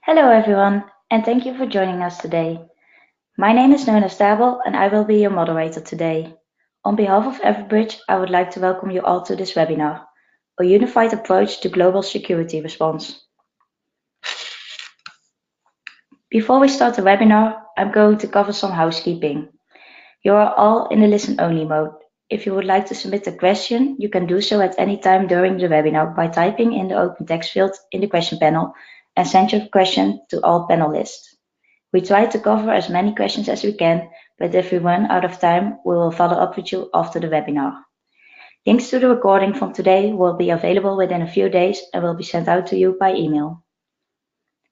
Hello everyone, and thank you for joining us today. My name is Nona Stabel and I will be your moderator today. On behalf of Everbridge, I would like to welcome you all to this webinar, A Unified Approach to Global Security Response. Before we start the webinar, I'm going to cover some housekeeping. You are all in the listen-only mode. If you would like to submit a question, you can do so at any time during the webinar by typing in the open text field in the question panel and send your question to all panelists. We try to cover as many questions as we can, but if we run out of time, we will follow up with you after the webinar. Links to the recording from today will be available within a few days and will be sent out to you by email.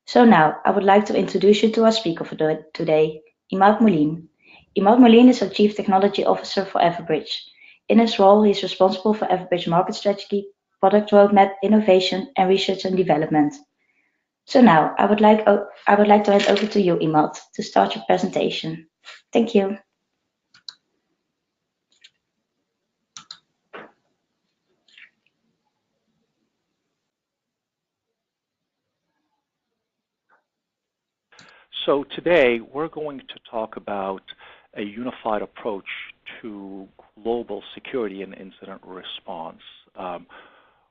So now, I would like to introduce you to our speaker for today, Imad Moulin. Imad Moulin is our Chief Technology Officer for Everbridge. In his role, he is responsible for Everbridge market strategy, product roadmap, innovation, and research and development. So now, I would like to hand over to you, Imad, to start your presentation. Thank you. So today we're going to talk about a unified approach to global security and incident response.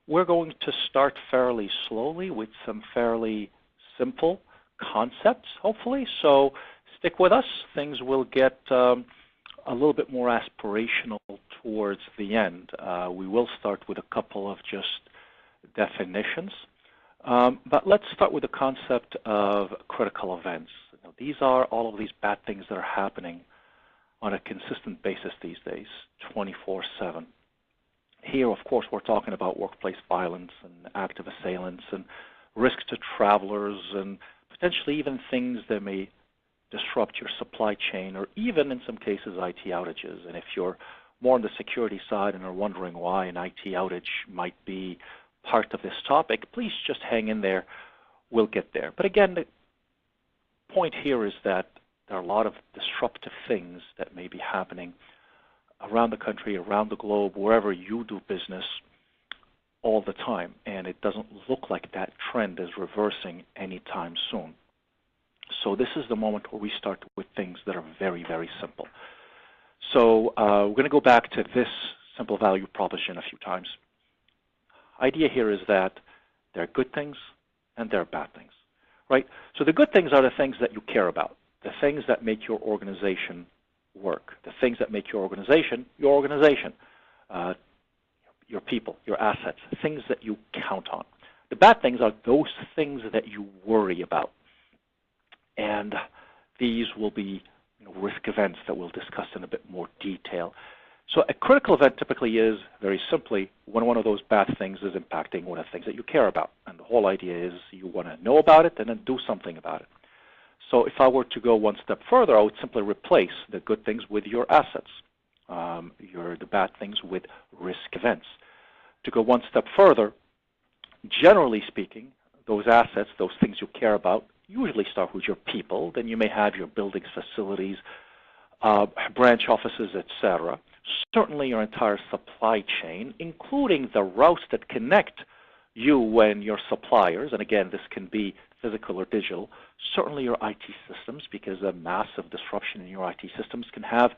We're going to start fairly slowly with some fairly simple concepts, hopefully. So stick with us. Things will get a little bit more aspirational towards the end. We will start with a couple of just definitions. But let's start with the concept of critical events. These are all of these bad things that are happening on a consistent basis these days, 24/7. Here, of course, we're talking about workplace violence and active assailants and risks to travelers and potentially even things that may disrupt your supply chain or even, in some cases, IT outages. And if you're more on the security side and are wondering why an IT outage might be part of this topic, please just hang in there. We'll get there. But again, the point here is that there are a lot of disruptive things that may be happening around the country, around the globe, wherever you do business all the time. And it doesn't look like that trend is reversing anytime soon. So this is the moment where we start with things that are very, very simple. So we're going to go back to this simple value proposition a few times. Idea here is that there are good things and there are bad things, right? So the good things are the things that you care about, the things that make your organization work, the things that make your organization, your people, your assets, things that you count on. The bad things are those things that you worry about. And these will be risk events that we'll discuss in a bit more detail. So a critical event typically is, very simply, when one of those bad things is impacting one of the things that you care about. And the whole idea is you want to know about it and then do something about it. So if I were to go one step further, I would simply replace the good things with your assets, the bad things with risk events. To go one step further, generally speaking, those assets, those things you care about, usually start with your people. Then you may have your buildings, facilities, branch offices, etc. Certainly your entire supply chain, including the routes that connect you and your suppliers. And again, this can be physical or digital. Certainly your IT systems, because a massive disruption in your IT systems can have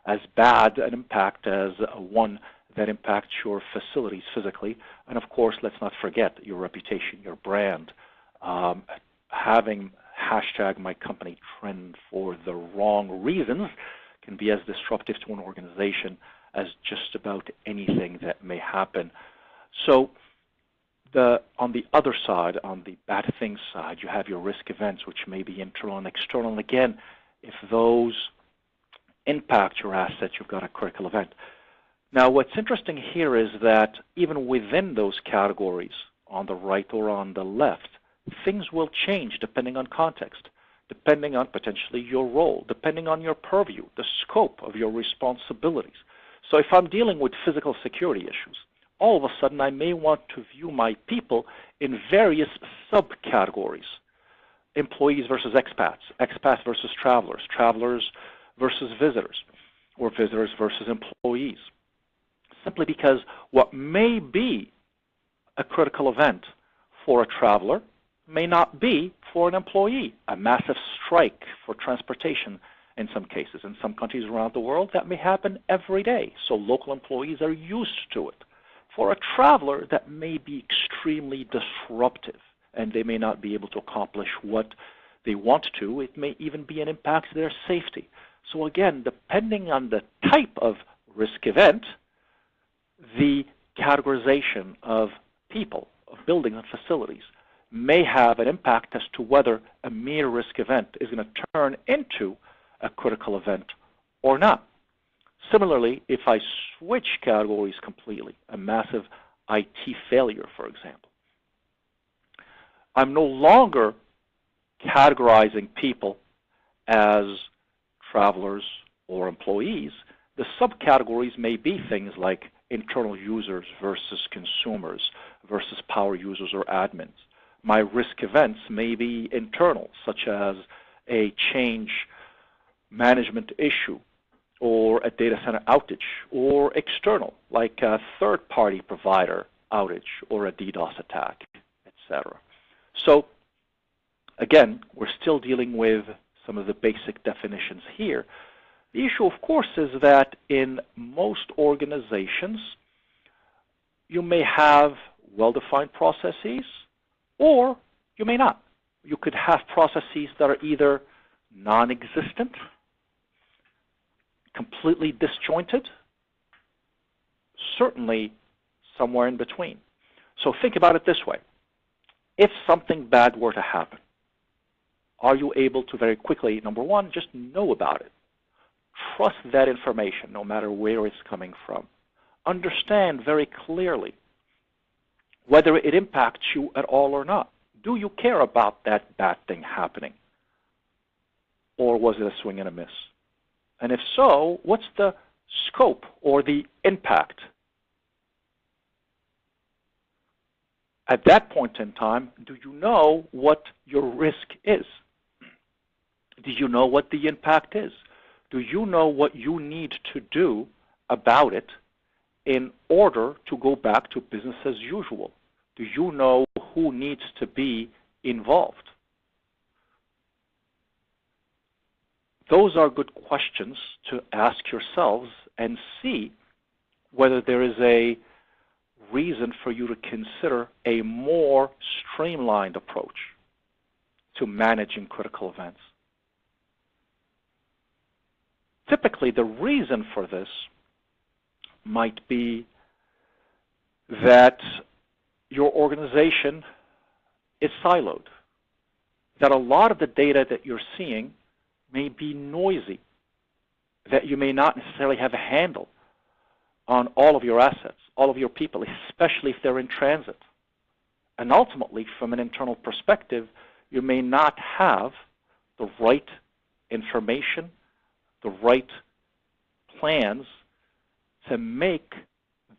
as bad an impact as one that impacts your facilities physically. And of course, let's not forget your reputation, your brand. Having #MyCompanyTrend for the wrong reasons can be as disruptive to an organization as just about anything that may happen. So on the other side, on the bad things side, you have your risk events, which may be internal and external. And again, if those impact your assets, you've got a critical event. Now, what's interesting here is that even within those categories, on the right or on the left, things will change depending on context, depending on potentially your role, depending on your purview, the scope of your responsibilities. So if I'm dealing with physical security issues, all of a sudden I may want to view my people in various subcategories. Employees versus expats, expats versus travelers, travelers versus visitors, or visitors versus employees. Simply because what may be a critical event for a traveler may not be for an employee. A massive strike for transportation in some cases. In some countries around the world, that may happen every day, so local employees are used to it. For a traveler, that may be extremely disruptive, and they may not be able to accomplish what they want to. It may even be an impact to their safety. So again, depending on the type of risk event, the categorization of people, of buildings and facilities, may have an impact as to whether a mere risk event is going to turn into a critical event or not. Similarly, if I switch categories completely, a massive IT failure, for example, I'm no longer categorizing people as travelers or employees. The subcategories may be things like internal users versus consumers versus power users or admins. My risk events may be internal, such as a change management issue or a data center outage, or external, like a third-party provider outage or a DDoS attack, etc. So again, we're still dealing with some of the basic definitions here. The issue, of course, is that in most organizations, you may have well-defined processes, or you may not. You could have processes that are either non-existent, completely disjointed, certainly somewhere in between. So think about it this way. If something bad were to happen, are you able to very quickly, number one, just know about it? Trust that information, no matter where it's coming from. Understand very clearly whether it impacts you at all or not. Do you care about that bad thing happening? Or was it a swing and a miss? And if so, what's the scope or the impact? At that point in time, do you know what your risk is? Do you know what the impact is? Do you know what you need to do about it in order to go back to business as usual? Do you know who needs to be involved? Those are good questions to ask yourselves and see whether there is a reason for you to consider a more streamlined approach to managing critical events. Typically, the reason for this might be that your organization is siloed, that a lot of the data that you're seeing may be noisy, that you may not necessarily have a handle on all of your assets, all of your people, especially if they're in transit. And ultimately, from an internal perspective, you may not have the right information, the right plans to make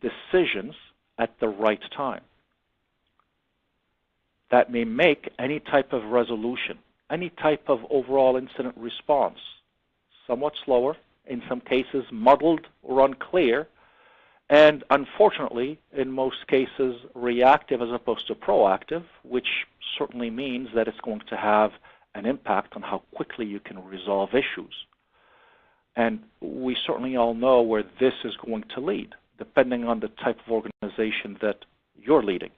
decisions at the right time. That may make any type of resolution, any type of overall incident response somewhat slower, in some cases muddled or unclear, and unfortunately, in most cases, reactive as opposed to proactive, which certainly means that it's going to have an impact on how quickly you can resolve issues. And we certainly all know where this is going to lead, depending on the type of organization that you're leading,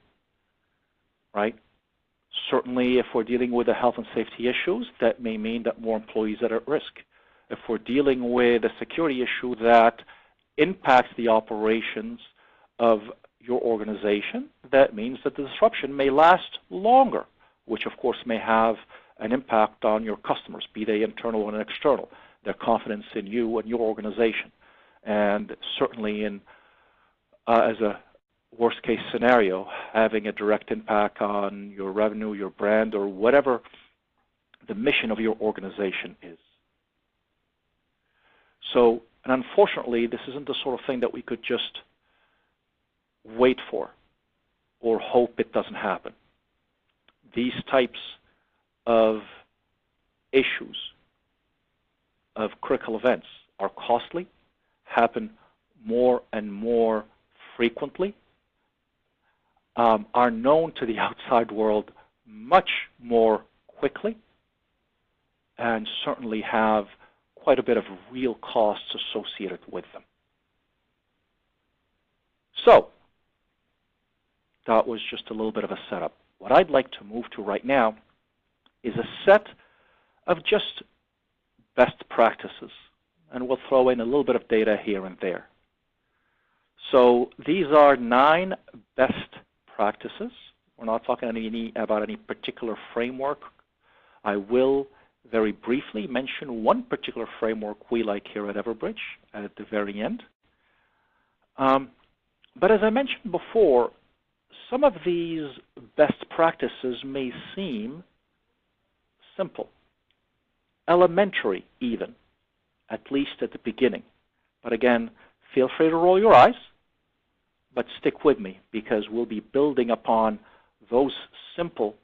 right? Certainly, if we're dealing with the health and safety issues, that may mean that more employees are at risk. If we're dealing with a security issue that impacts the operations of your organization, that means that the disruption may last longer, which of course may have an impact on your customers, be they internal and external, their confidence in you and your organization. And certainly in, as a worst case scenario, having a direct impact on your revenue, your brand, or whatever the mission of your organization is. So, and unfortunately, this isn't the sort of thing that we could just wait for or hope it doesn't happen. These types of issues, of critical events, are costly, happen more and more frequently, are known to the outside world much more quickly and certainly have quite a bit of real costs associated with them. So that was just a little bit of a setup. What I'd like to move to right now is a set of just best practices, and we'll throw in a little bit of data here and there. So these are 9 best practices. We're not talking about any particular framework. I will very briefly mention one particular framework we like here at Everbridge at the very end. But as I mentioned before, some of these best practices may seem simple, elementary even, at least at the beginning. But again, feel free to roll your eyes, but stick with me because we'll be building upon those simple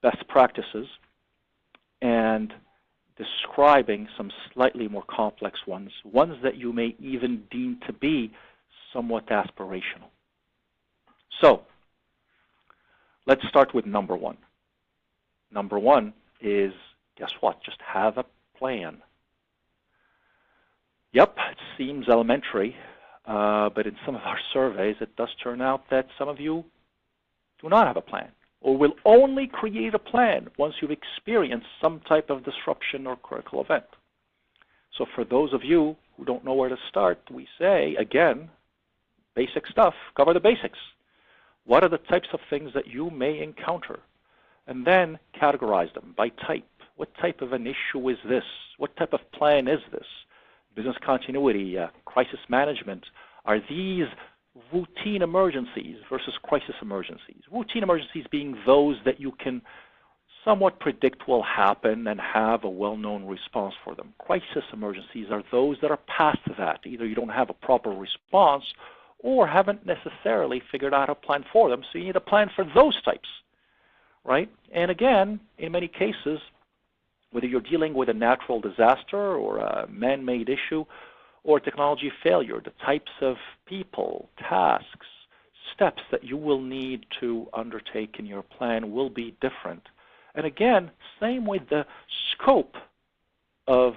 best practices and describing some slightly more complex ones that you may even deem to be somewhat aspirational. So let's start with number 1. Number 1 is, guess what? Just have a plan. Yep, it seems elementary, but in some of our surveys, it does turn out that some of you do not have a plan, or will only create a plan once you've experienced some type of disruption or critical event. So for those of you who don't know where to start, we say, again, basic stuff, cover the basics. What are the types of things that you may encounter? And then categorize them by type. What type of an issue is this? What type of plan is this? Business continuity, crisis management. Are these routine emergencies versus crisis emergencies? Routine emergencies being those that you can somewhat predict will happen and have a well-known response for them. Crisis emergencies are those that are past that. Either you don't have a proper response or haven't necessarily figured out a plan for them, so you need a plan for those types, right? And again, in many cases, whether you're dealing with a natural disaster or a man-made issue or technology failure, the types of people, tasks, steps that you will need to undertake in your plan will be different. And again, same with the scope of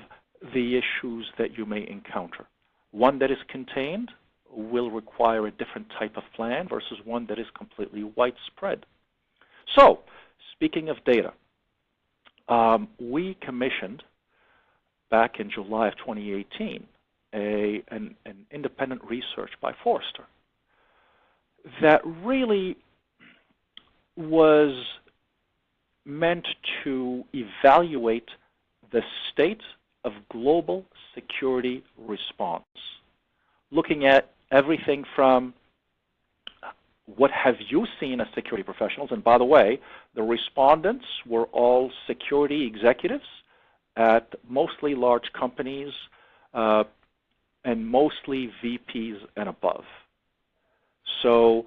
the issues that you may encounter. One that is contained will require a different type of plan versus one that is completely widespread. So, speaking of data, we commissioned back in July of 2018 an independent research by Forrester that really was meant to evaluate the state of global security response, looking at everything from what have you seen as security professionals, and by the way, the respondents were all security executives at mostly large companies and mostly VPs and above. So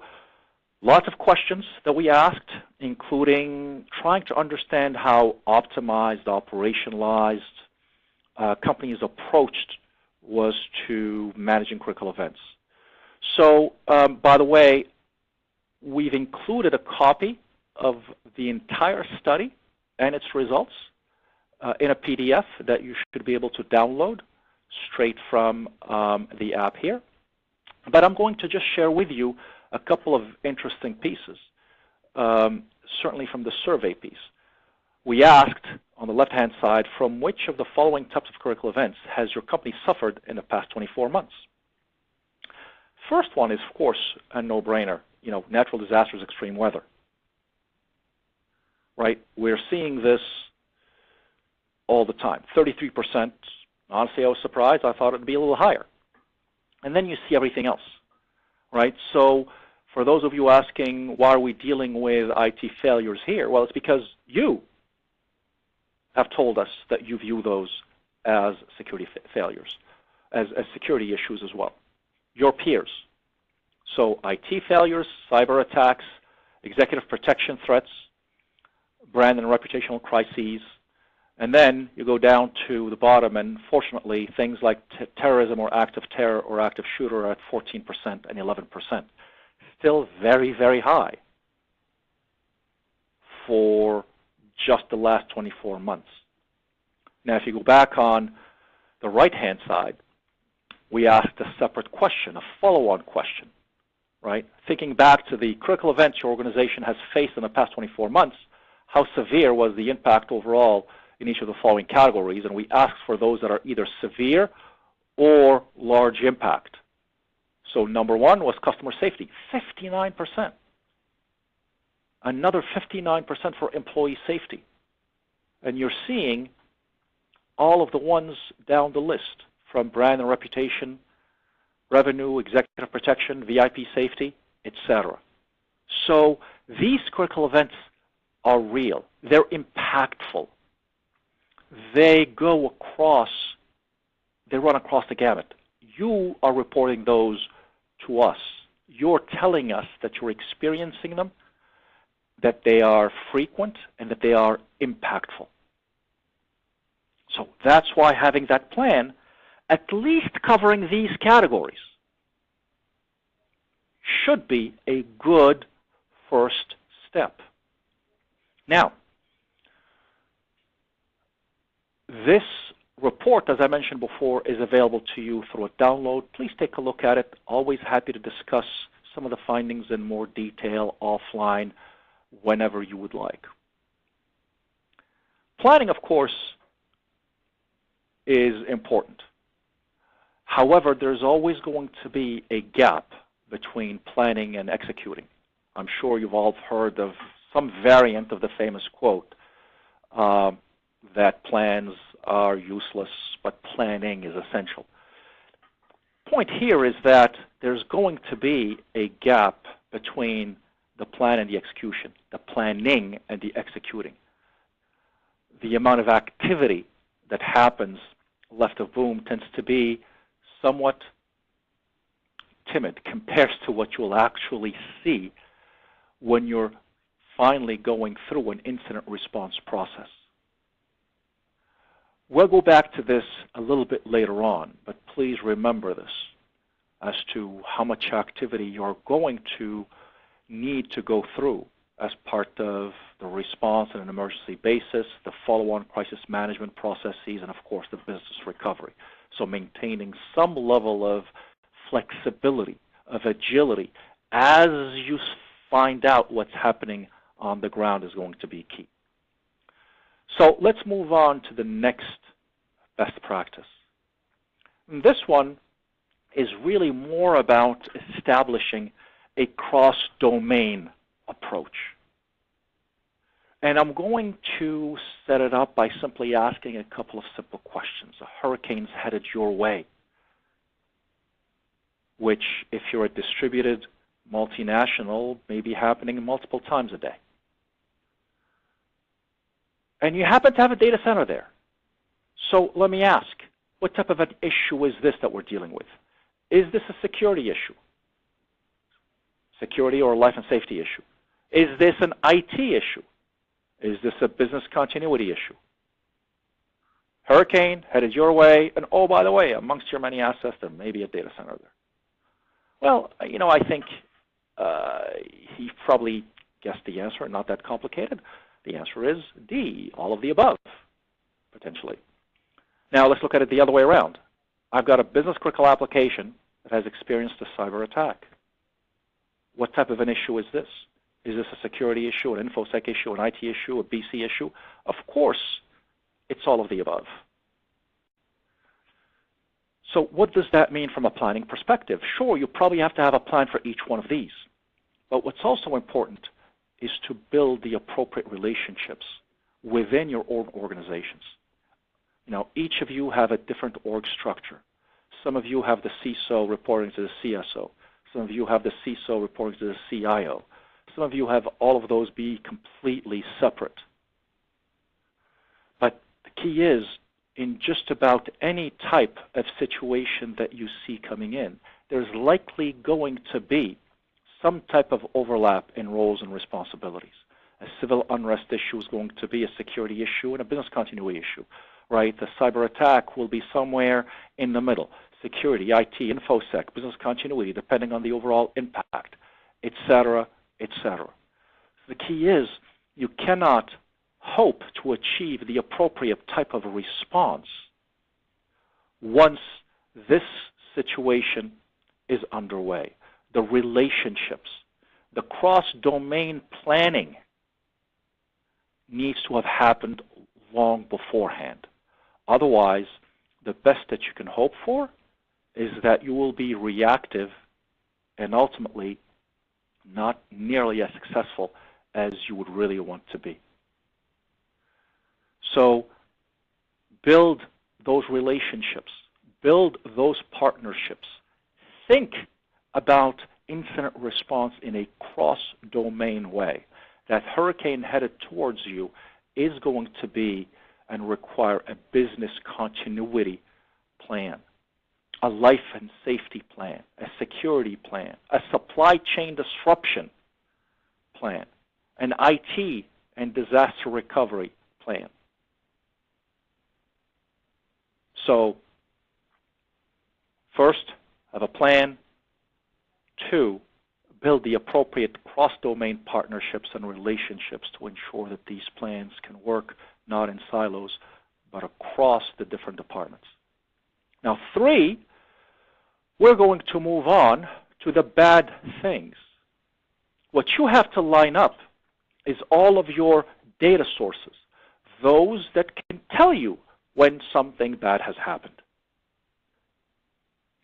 lots of questions that we asked, including trying to understand how optimized, operationalized companies' approach was to managing critical events. So, by the way, we've included a copy of the entire study and its results in a PDF that you should be able to download straight from the app here. But I'm going to just share with you a couple of interesting pieces, certainly from the survey piece. We asked, on the left-hand side, from which of the following types of critical events has your company suffered in the past 24 months? First one is, of course, a no-brainer. You know, natural disasters, extreme weather. Right? We're seeing this all the time. 33%. Honestly, I was surprised. I thought it would be a little higher. And then you see everything else. Right? So for those of you asking, why are we dealing with IT failures here? Well, it's because you have told us that you view those as security failures, as security issues as well. Your peers. So IT failures, cyber attacks, executive protection threats, brand and reputational crises, and then you go down to the bottom, and fortunately, things like terrorism or active terror or active shooter are at 14% and 11%. Still very, very high. for just the last 24 months. Now, if you go back on the right-hand side, we asked a separate question, a follow-on question, right? Thinking back to the critical events your organization has faced in the past 24 months, how severe was the impact overall in each of the following categories? And we asked for those that are either severe or large impact. So number one was customer safety, 59%. Another 59% for employee safety. And you're seeing all of the ones down the list, from brand and reputation, revenue, executive protection, VIP safety, etc. So these critical events are real. They're impactful. They go across, they run across the gamut. You are reporting those to us. You're telling us that you're experiencing them, that they are frequent, and that they are impactful. So that's why having that plan, at least covering these categories, should be a good first step. Now, this report, as I mentioned before, is available to you through a download. Please take a look at it. Always happy to discuss some of the findings in more detail offline whenever you would like. Planning, of course, is important. However, there's always going to be a gap between planning and executing. I'm sure you've all heard of some variant of the famous quote that plans are useless, but planning is essential. Point here is that there's going to be a gap between the plan and the execution, the planning and the executing. The amount of activity that happens left of boom tends to be somewhat timid compared to what you'll actually see when you're finally going through an incident response process. We'll go back to this a little bit later on, but please remember this as to how much activity you're going to need to go through as part of the response on an emergency basis, the follow-on crisis management processes, and of course the business recovery. So maintaining some level of flexibility, of agility, as you find out what's happening on the ground is going to be key. So let's move on to the next best practice. And this one is really more about establishing a cross-domain approach. And I'm going to set it up by simply asking a couple of simple questions. A hurricane's headed your way, which, if you're a distributed multinational, may be happening multiple times a day. And you happen to have a data center there. So let me ask, what type of an issue is this that we're dealing with? Is this a security issue? Security or life and safety issue? Is this an IT issue? Is this a business continuity issue? Hurricane headed your way, and oh, by the way, amongst your many assets, there may be a data center there. Well, you know, I think he probably guessed the answer, not that complicated. The answer is D, all of the above, potentially. Now let's look at it the other way around. I've got a business critical application that has experienced a cyber attack. What type of an issue is this? Is this a security issue, an InfoSec issue, an IT issue, a BC issue? Of course, it's all of the above. So what does that mean from a planning perspective? Sure, you probably have to have a plan for each one of these. But what's also important is to build the appropriate relationships within your organizations. You know, each of you have a different org structure. Some of you have the CISO reporting to the CSO. Some of you have the CISO reporting to the CIO. Some of you have all of those be completely separate. But the key is, in just about any type of situation that you see coming in, there's likely going to be some type of overlap in roles and responsibilities. A civil unrest issue is going to be a security issue and a business continuity issue, right? The cyber attack will be somewhere in the middle. Security, IT, InfoSec, business continuity, depending on the overall impact, et cetera, et cetera. The key is you cannot hope to achieve the appropriate type of response once this situation is underway. The relationships, the cross-domain planning needs to have happened long beforehand. Otherwise, the best that you can hope for is that you will be reactive and ultimately not nearly as successful as you would really want to be. So build those relationships, build those partnerships. Think about incident response in a cross-domain way. That hurricane headed towards you is going to be and require a business continuity plan, a life and safety plan, a security plan, a supply chain disruption plan, an IT and disaster recovery plan. So, first, have a plan. 2, build the appropriate cross-domain partnerships and relationships to ensure that these plans can work not in silos, but across the different departments. Now, 3, we're going to move on to the bad things. What you have to line up is all of your data sources, those that can tell you when something bad has happened.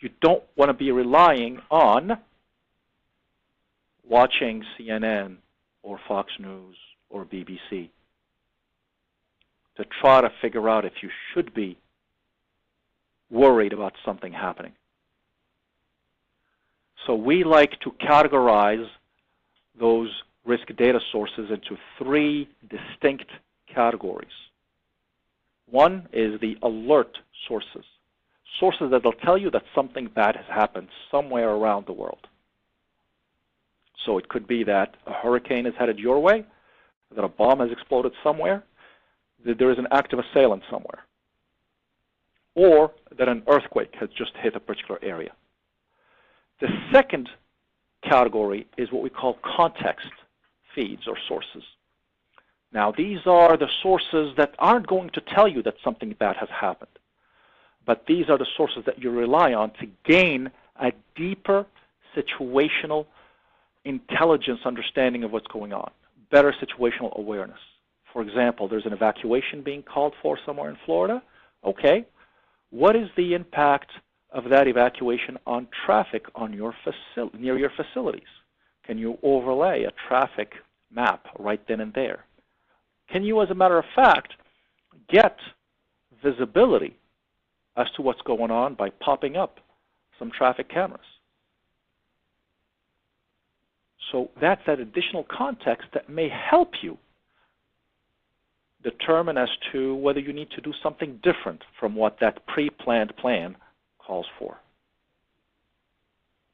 You don't want to be relying on watching CNN or Fox News or BBC to try to figure out if you should be worried about something happening. So we like to categorize those risk data sources into 3 distinct categories. One is the alert sources, sources that will tell you that something bad has happened somewhere around the world. So it could be that a hurricane is headed your way, that a bomb has exploded somewhere, that there is an active assailant somewhere, or that an earthquake has just hit a particular area. The second category is what we call context feeds or sources. Now, these are the sources that aren't going to tell you that something bad has happened, but these are the sources that you rely on to gain a deeper situational intelligence understanding of what's going on, better situational awareness. For example, there's an evacuation being called for somewhere in Florida. Okay, what is the impact of that evacuation on traffic on your near your facilities? Can you overlay a traffic map right then and there? Can you, as a matter of fact, get visibility as to what's going on by popping up some traffic cameras? So that's that additional context that may help you determine as to whether you need to do something different from what that pre-planned plan calls for.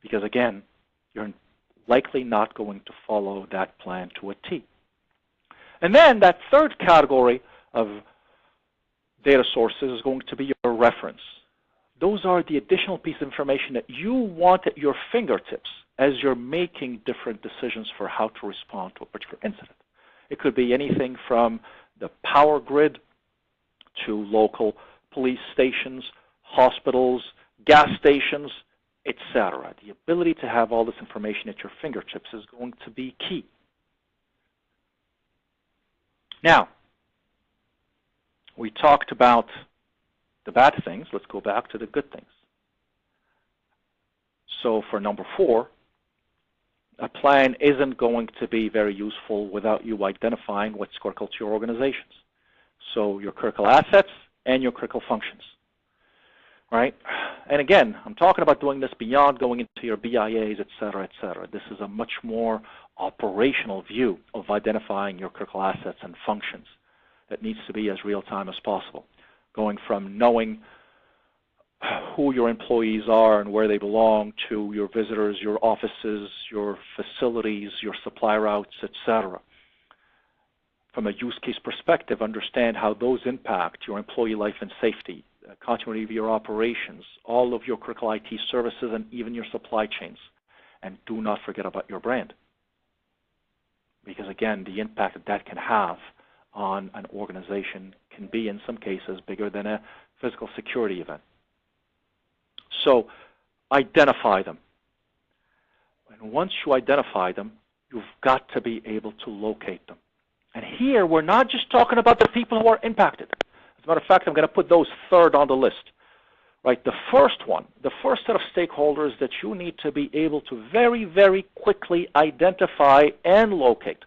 Because again, you're likely not going to follow that plan to a T. And then that third category of data sources is going to be your reference. Those are the additional piece of information that you want at your fingertips as you're making different decisions for how to respond to a particular incident. It could be anything from the power grid to local police stations, hospitals, gas stations, etc. The ability to have all this information at your fingertips is going to be key. Now, we talked about the bad things. Let's go back to the good things. So for number 4, a plan isn't going to be very useful without you identifying what's critical to your organizations. So your critical assets and your critical functions, right? And again, I'm talking about doing this beyond going into your BIAs, et cetera, et cetera. This is a much more operational view of identifying your critical assets and functions that needs to be as real-time as possible, going from knowing who your employees are and where they belong to your visitors, your offices, your facilities, your supply routes, etc. From a use case perspective, understand how those impact your employee life and safety, continuity of your operations, all of your critical IT services, and even your supply chains. And do not forget about your brand. because again, the impact that that can have on an organization can be, in some cases, bigger than a physical security event. So identify them. And once you identify them, you've got to be able to locate them. And here, we're not just talking about the people who are impacted. As a matter of fact, I'm going to put those third on the list. Right? The first one, the first set of stakeholders that you need to be able to very, very quickly identify and locate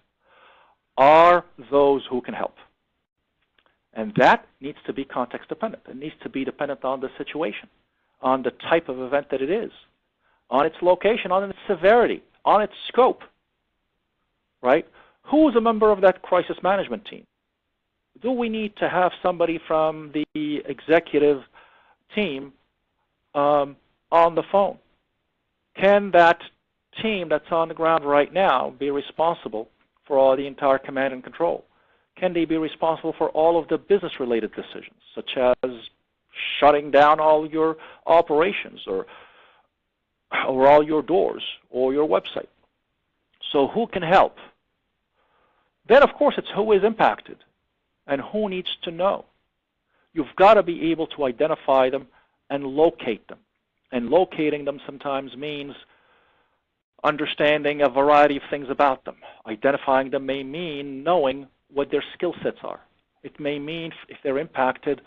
are those who can help. And that needs to be context dependent. It needs to be dependent on the situation, on the type of event that it is, on its location, on its severity, on its scope. Right? Who is a member of that crisis management team? Do we need to have somebody from the executive team on the phone? Can that team that's on the ground right now be responsible for all the entire command and control? Can they be responsible for all of the business-related decisions, such as shutting down all your operations or all your doors or your website? So who can help? Then, of course, it's who is impacted and who needs to know. You've got to be able to identify them and locate them. And locating them sometimes means understanding a variety of things about them. Identifying them may mean knowing what their skill sets are. It may mean, if they're impacted,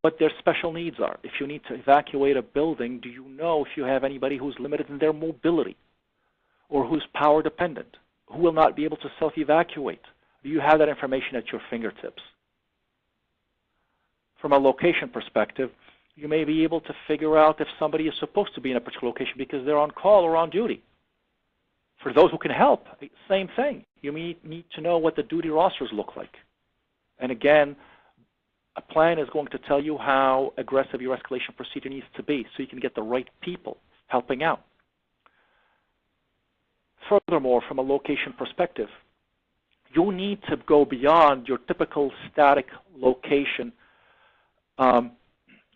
what their special needs are. If you need to evacuate a building, do you know if you have anybody who's limited in their mobility or who's power dependent, who will not be able to self-evacuate? Do you have that information at your fingertips? From a location perspective, you may be able to figure out if somebody is supposed to be in a particular location because they're on call or on duty. For those who can help, same thing. You need to know what the duty rosters look like. And again, a plan is going to tell you how aggressive your escalation procedure needs to be so you can get the right people helping out. Furthermore, from a location perspective, you need to go beyond your typical static location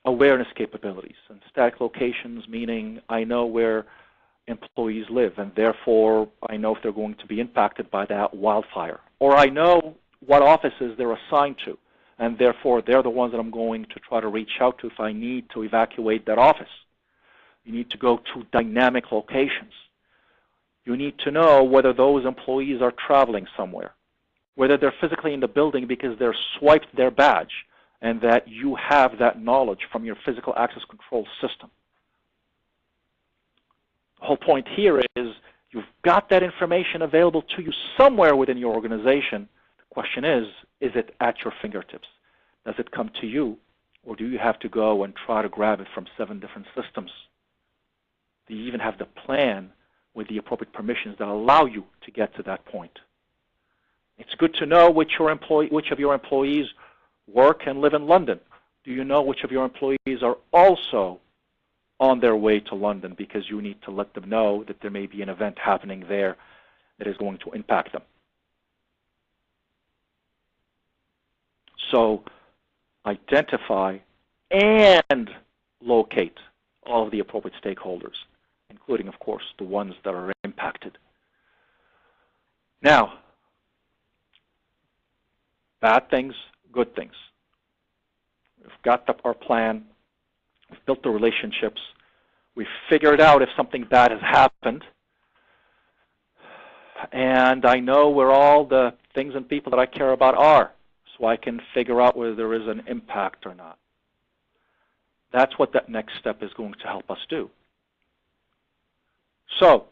awareness capabilities. And static locations meaning I know where employees live, and therefore I know if they're going to be impacted by that wildfire. Or I know what offices they're assigned to, and therefore they're the ones that I'm going to try to reach out to if I need to evacuate that office. You need to go to dynamic locations. You need to know whether those employees are traveling somewhere, whether they're physically in the building because they're swiped their badge, and that you have that knowledge from your physical access control system. The whole point here is you've got that information available to you somewhere within your organization. The question is it at your fingertips? Does it come to you, or do you have to go and try to grab it from 7 different systems? Do you even have the plan with the appropriate permissions that allow you to get to that point? It's good to know which of your employees work and live in London. Do you know which of your employees are also on their way to London, because you need to let them know that there may be an event happening there that is going to impact them? So identify and locate all of the appropriate stakeholders, including, of course, the ones that are impacted. Now, bad things, good things. We've got our plan. We've built the relationships. We've figured out if something bad has happened. And I know where all the things and people that I care about are, so I can figure out whether there is an impact or not. That's what that next step is going to help us do. So,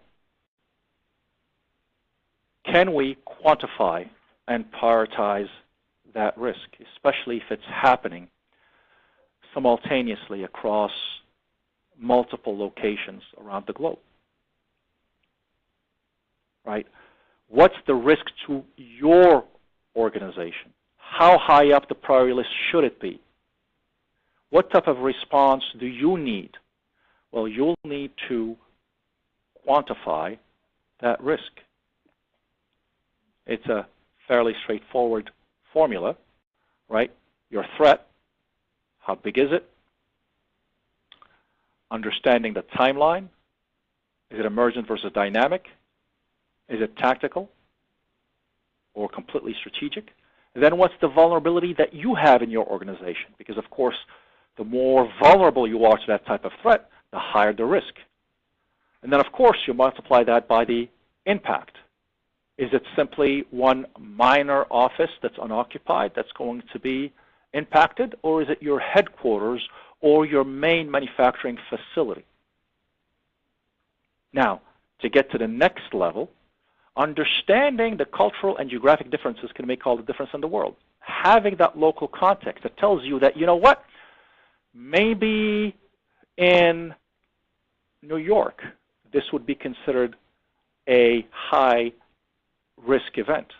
can we quantify and prioritize that risk, especially if it's happening simultaneously across multiple locations around the globe? Right? What's the risk to your organization? How high up the priority list should it be? What type of response do you need? Well, you'll need to quantify that risk. It's a fairly straightforward formula, right? Your threat, how big is it? Understanding the timeline. Is it emergent versus dynamic? Is it tactical? or completely strategic. Then what's the vulnerability that you have in your organization? Because, of course, the more vulnerable you are to that type of threat, the higher the risk. And then, of course, you multiply that by the impact. Is it simply one minor office that's unoccupied that's going to be impacted, or is it your headquarters or your main manufacturing facility? Now, to get to the next level, understanding the cultural and geographic differences can make all the difference in the world. Having that local context that tells you that, you know what, maybe in New York, this would be considered a high risk event.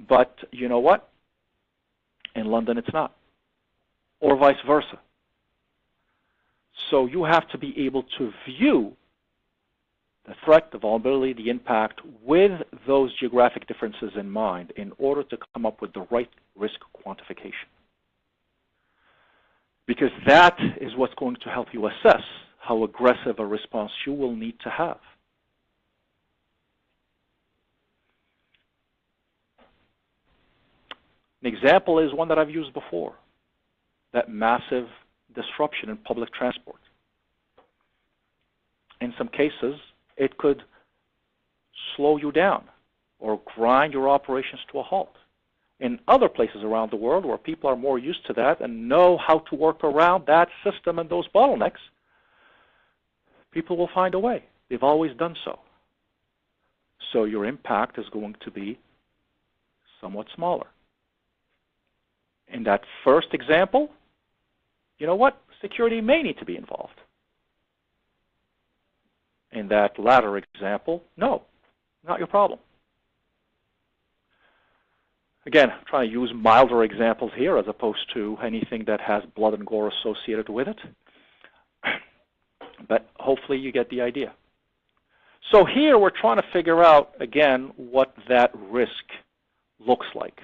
But you know what? In London, it's not, or vice versa. So you have to be able to view the threat, the vulnerability, the impact with those geographic differences in mind in order to come up with the right risk quantification. Because that is what's going to help you assess how aggressive a response you will need to have. An example is one that I've used before, that massive disruption in public transport. In some cases, it could slow you down or grind your operations to a halt. In other places around the world where people are more used to that and know how to work around that system and those bottlenecks, people will find a way. They've always done so. So your impact is going to be somewhat smaller. In that first example, you know what? Security may need to be involved. In that latter example, no, not your problem. Again, I'm trying to use milder examples here as opposed to anything that has blood and gore associated with it. But hopefully you get the idea. So here we're trying to figure out, again, what that risk looks like.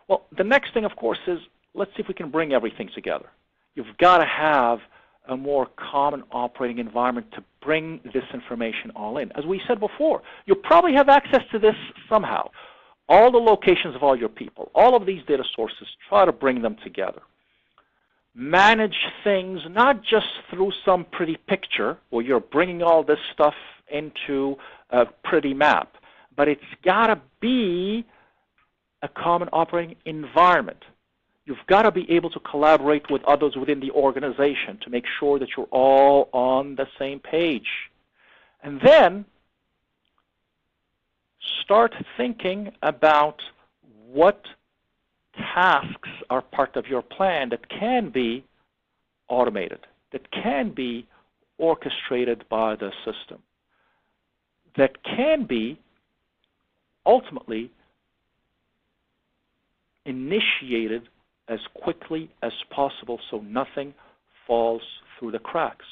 Well, the next thing, of course, is let's see if we can bring everything together. You've got to have a more common operating environment to bring this information all in. As we said before, you'll probably have access to this somehow. All the locations of all your people, all of these data sources, try to bring them together. Manage things not just through some pretty picture where you're bringing all this stuff into a pretty map, but it's got to be a common operating environment. You've got to be able to collaborate with others within the organization to make sure that you're all on the same page. And then start thinking about what tasks are part of your plan that can be automated, that can be orchestrated by the system, that can be ultimately initiated as quickly as possible so nothing falls through the cracks.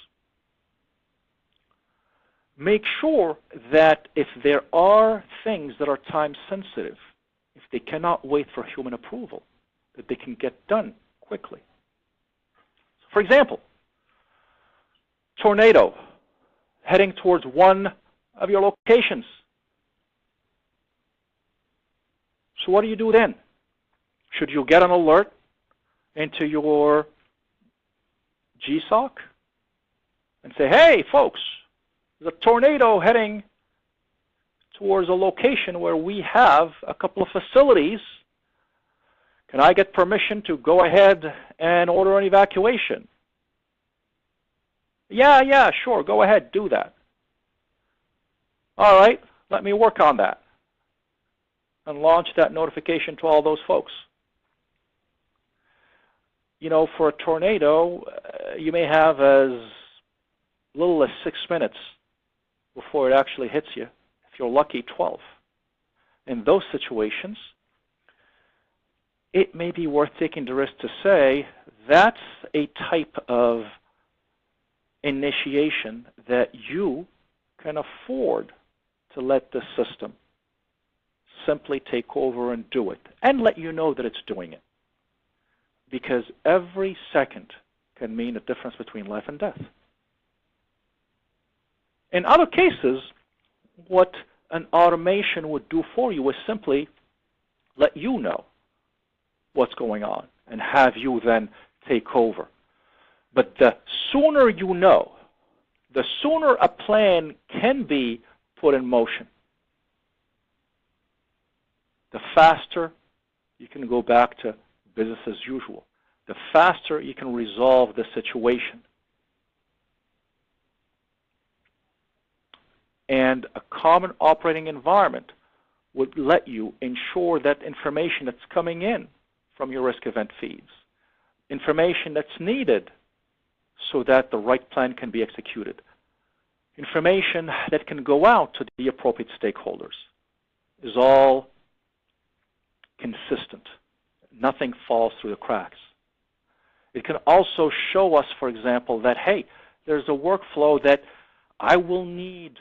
Make sure that if there are things that are time sensitive, if they cannot wait for human approval, that they can get done quickly. For example, tornado heading towards one of your locations. So what do you do then? Should you get an alert into your GSOC and say, hey, folks, there's a tornado heading towards a location where we have a couple of facilities. Can I get permission to go ahead and order an evacuation? Yeah, sure, go ahead, do that. All right, let me work on that and launch that notification to all those folks. You know, for a tornado, you may have as little as 6 minutes before it actually hits you. If you're lucky, 12. In those situations, it may be worth taking the risk to say that's a type of initiation that you can afford to let the system simply take over and do it, and let you know that it's doing it. Because every second can mean a difference between life and death. In other cases, what an automation would do for you is simply let you know what's going on and have you then take over. But the sooner you know, the sooner a plan can be put in motion, the faster you can go back to business as usual. The faster you can resolve the situation. And a common operating environment would let you ensure that information that's coming in from your risk event feeds, information that's needed so that the right plan can be executed, information that can go out to the appropriate stakeholders, is all consistent. Nothing falls through the cracks. It can also show us, for example, that, hey, there's a workflow that I will need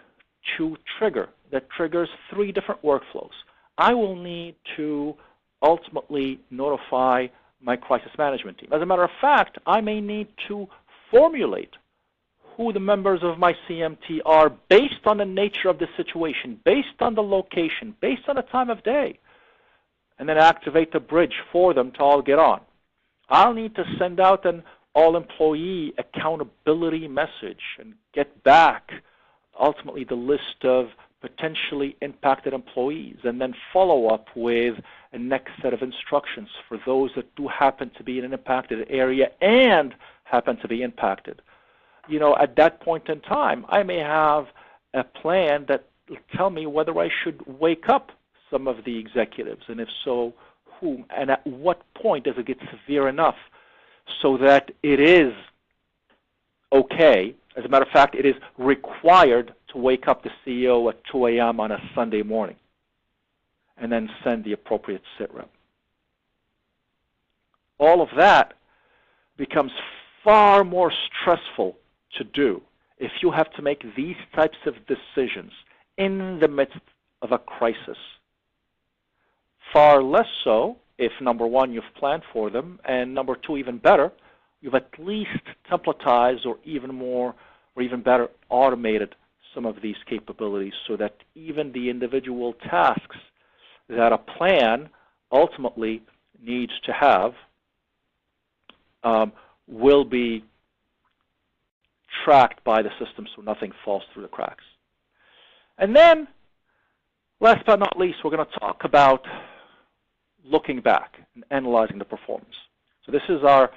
to trigger, that triggers 3 different workflows. I will need to ultimately notify my crisis management team. As a matter of fact, I may need to formulate who the members of my CMT are based on the nature of the situation, based on the location, based on the time of day, and then activate the bridge for them to all get on. I'll need to send out an all-employee accountability message and get back ultimately the list of potentially impacted employees, and then follow up with a next set of instructions for those that do happen to be in an impacted area and happen to be impacted. You know, at that point in time, I may have a plan that will tell me whether I should wake up some of the executives, and if so, whom, and at what point does it get severe enough so that it is okay. As a matter of fact, it is required to wake up the CEO at 2 a.m. on a Sunday morning and then send the appropriate sit rep. All of that becomes far more stressful to do if you have to make these types of decisions in the midst of a crisis. Far less so if, number one, you've planned for them, and number two, even better, you've at least templatized or even better automated some of these capabilities so that even the individual tasks that a plan ultimately needs to have will be tracked by the system so nothing falls through the cracks. And then, last but not least, we're going to talk about looking back and analyzing the performance. So this is our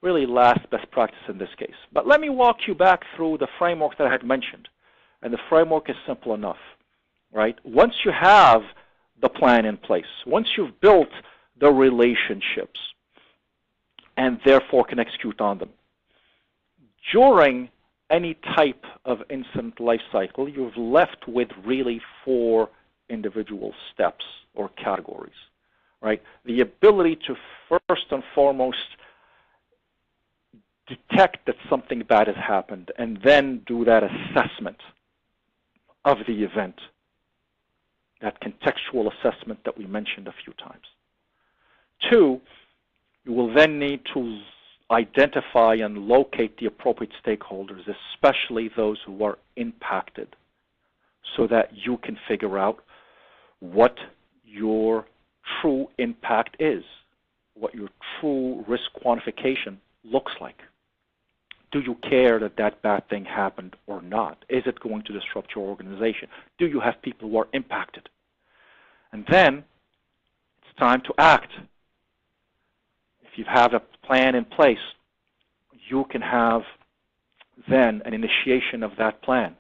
really last best practice in this case. But let me walk you back through the framework that I had mentioned. And the framework is simple enough, right? Once you have the plan in place, once you've built the relationships and therefore can execute on them, during any type of incident life cycle, you've left with really 4 individual steps or categories, right? The ability to first and foremost detect that something bad has happened and then do that assessment of the event, that contextual assessment that we mentioned a few times. 2, you will then need to identify and locate the appropriate stakeholders, especially those who are impacted, so that you can figure out what your true impact is, what your true risk quantification looks like. Do you care that that bad thing happened or not? Is it going to disrupt your organization? Do you have people who are impacted? And then it's time to act. If you have a plan in place, you can have then an initiation of that plan,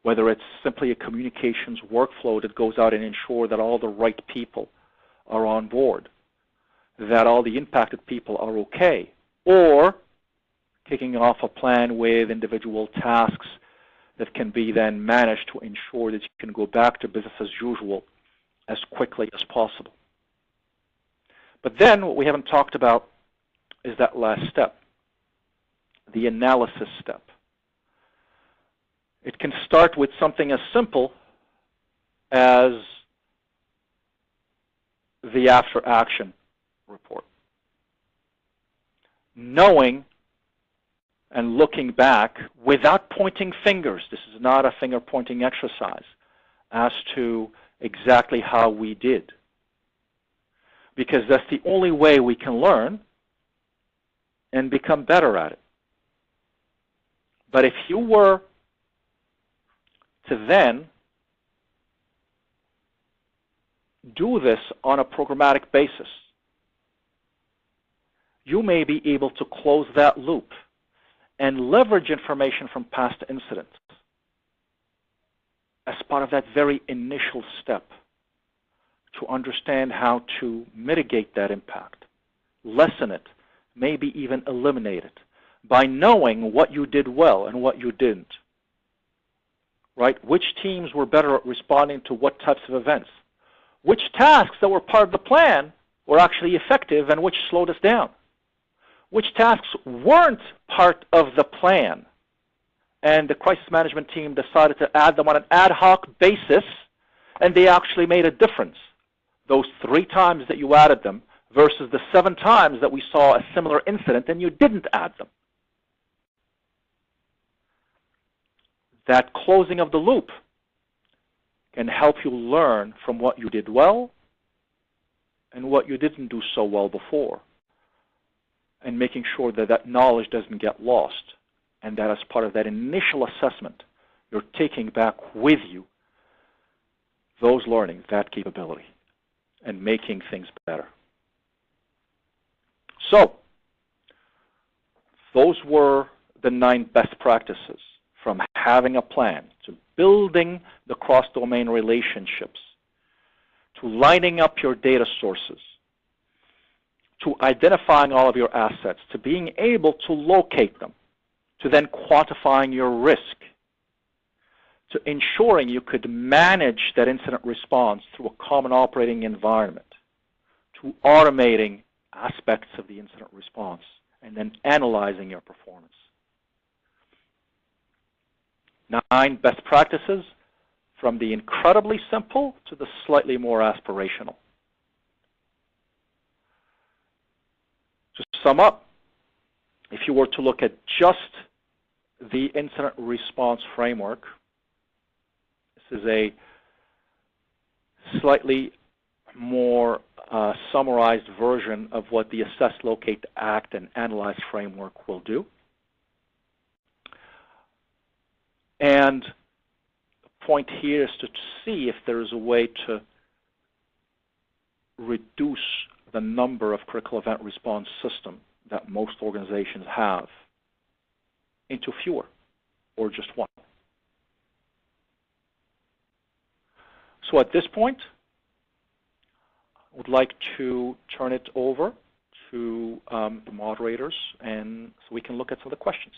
whether it's simply a communications workflow that goes out and ensure that all the right people are on board, that all the impacted people are okay, or kicking off a plan with individual tasks that can be then managed to ensure that you can go back to business as usual as quickly as possible. But then what we haven't talked about is that last step, the analysis step. It can start with something as simple as the after action report. Knowing and looking back without pointing fingers, this is not a finger pointing exercise, as to exactly how we did. because that's the only way we can learn and become better at it. But if you were to then do this on a programmatic basis, you may be able to close that loop and leverage information from past incidents as part of that very initial step to understand how to mitigate that impact, lessen it, maybe even eliminate it, by knowing what you did well and what you didn't, right? Which teams were better at responding to what types of events? Which tasks that were part of the plan were actually effective and which slowed us down? Which tasks weren't part of the plan and the crisis management team decided to add them on an ad hoc basis and they actually made a difference? Those 3 times that you added them versus the 7 times that we saw a similar incident and you didn't add them. That closing of the loop can help you learn from what you did well and what you didn't do so well before, and making sure that that knowledge doesn't get lost, and that as part of that initial assessment, you're taking back with you those learnings, that capability, and making things better. So, those were the 9 best practices, from having a plan, to building the cross-domain relationships, to lining up your data sources, to identifying all of your assets, to being able to locate them, to then quantifying your risk, to ensuring you could manage that incident response through a common operating environment, to automating aspects of the incident response, and then analyzing your performance. 9 best practices, from the incredibly simple to the slightly more aspirational. To sum up, if you were to look at just the incident response framework, this is a slightly more summarized version of what the Assess, Locate, Act, and Analyze framework will do. And the point here is to see if there is a way to reduce the number of critical event response systems that most organizations have into fewer, or just one. So at this point, I would like to turn it over to the moderators, and so we can look at some of the questions.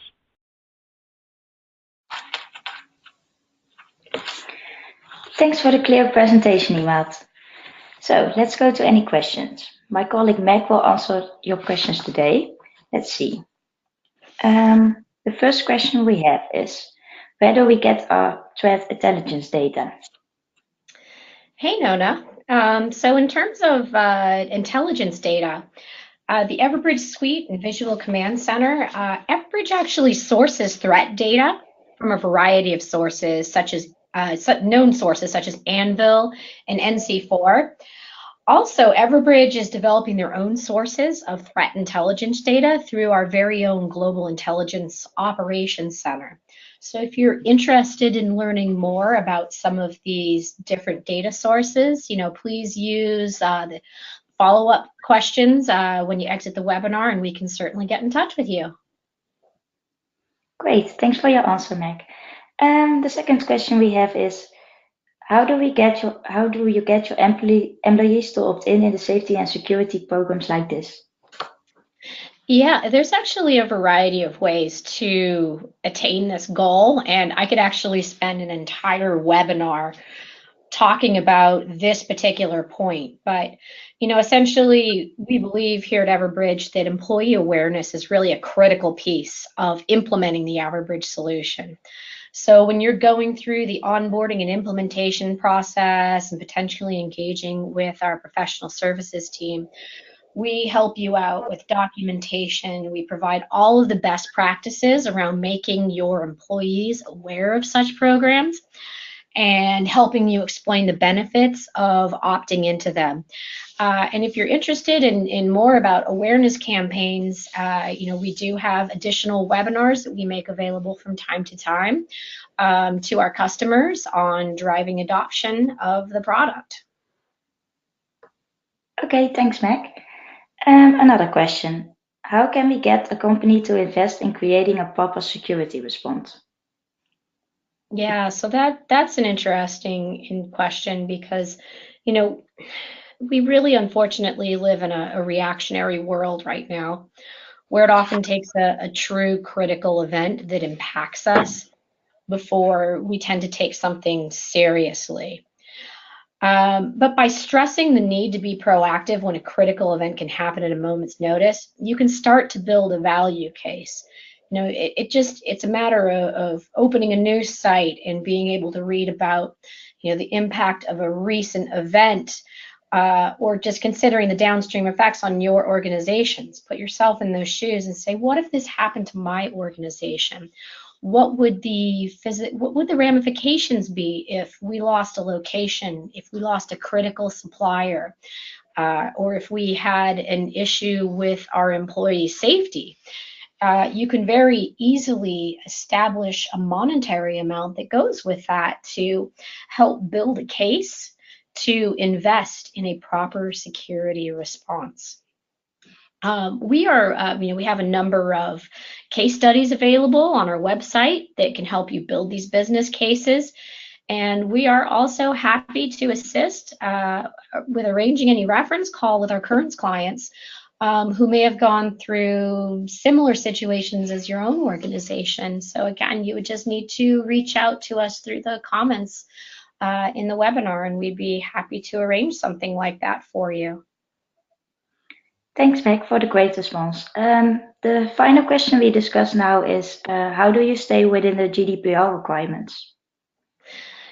Thanks for the clear presentation, Imad. So let's go to any questions. My colleague Meg will answer your questions today. Let's see. The first question we have is, where do we get our threat intelligence data? Hey, Nona. So in terms of intelligence data, the Everbridge Suite and Visual Command Center, Everbridge actually sources threat data from a variety of sources, such as known sources such as Anvil and NC4. Also, Everbridge is developing their own sources of threat intelligence data through our very own Global Intelligence Operations Center. So if you're interested in learning more about some of these different data sources, please use the follow-up questions when you exit the webinar, and we can certainly get in touch with you. Great, thanks for your answer, Meg. The second question we have is, how do you get your employees to opt in the safety and security programs like this? Yeah, there's actually a variety of ways to attain this goal, and I could actually spend an entire webinar talking about this particular point. But, essentially, we believe here at Everbridge that employee awareness is really a critical piece of implementing the Everbridge solution. So when you're going through the onboarding and implementation process and potentially engaging with our professional services team, we help you out with documentation. We provide all of the best practices around making your employees aware of such programs. and helping you explain the benefits of opting into them. And if you're interested in more about awareness campaigns, we do have additional webinars that we make available from time to time to our customers on driving adoption of the product. Okay, thanks, Meg. Another question. How can we get a company to invest in creating a proper security response? Yeah, so that's an interesting question because, we really unfortunately live in a reactionary world right now where it often takes a true critical event that impacts us before we tend to take something seriously. But by stressing the need to be proactive when a critical event can happen at a moment's notice, you can start to build a value case. It's a matter of opening a news site and being able to read about, the impact of a recent event, or just considering the downstream effects on your organizations. Put yourself in those shoes and say, what if this happened to my organization? What would the ramifications be if we lost a location, if we lost a critical supplier, or if we had an issue with our employee safety? You can very easily establish a monetary amount that goes with that to help build a case to invest in a proper security response. We have a number of case studies available on our website that can help you build these business cases. And we are also happy to assist with arranging any reference call with our current clients who may have gone through similar situations as your own organization. So again, you would just need to reach out to us through the comments in the webinar, and we'd be happy to arrange something like that for you. Thanks, Meg, for the great response. The final question we discuss now is how do you stay within the GDPR requirements?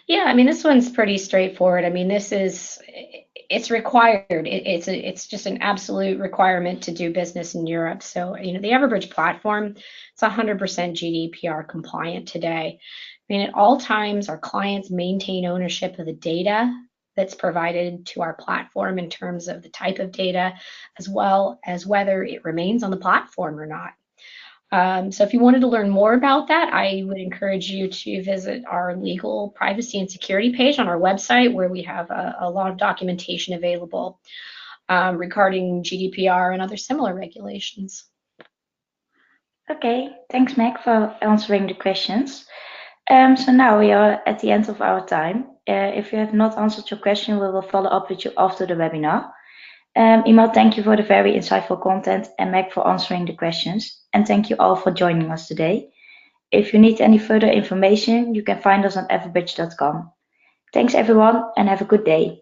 Yeah, I mean, this one's pretty straightforward. I mean, it's required. It's just an absolute requirement to do business in Europe. So, the Everbridge platform, it's 100% GDPR compliant today. I mean, at all times, our clients maintain ownership of the data that's provided to our platform in terms of the type of data, as well as whether it remains on the platform or not. So if you wanted to learn more about that, I would encourage you to visit our legal privacy and security page on our website, where we have a lot of documentation available regarding GDPR and other similar regulations. Okay, thanks, Meg, for answering the questions. So now we are at the end of our time. If you have not answered your question, we will follow up with you after the webinar. Emil, thank you for the very insightful content, and Meg for answering the questions. And thank you all for joining us today. If you need any further information, you can find us on everbridge.com. Thanks everyone, and have a good day.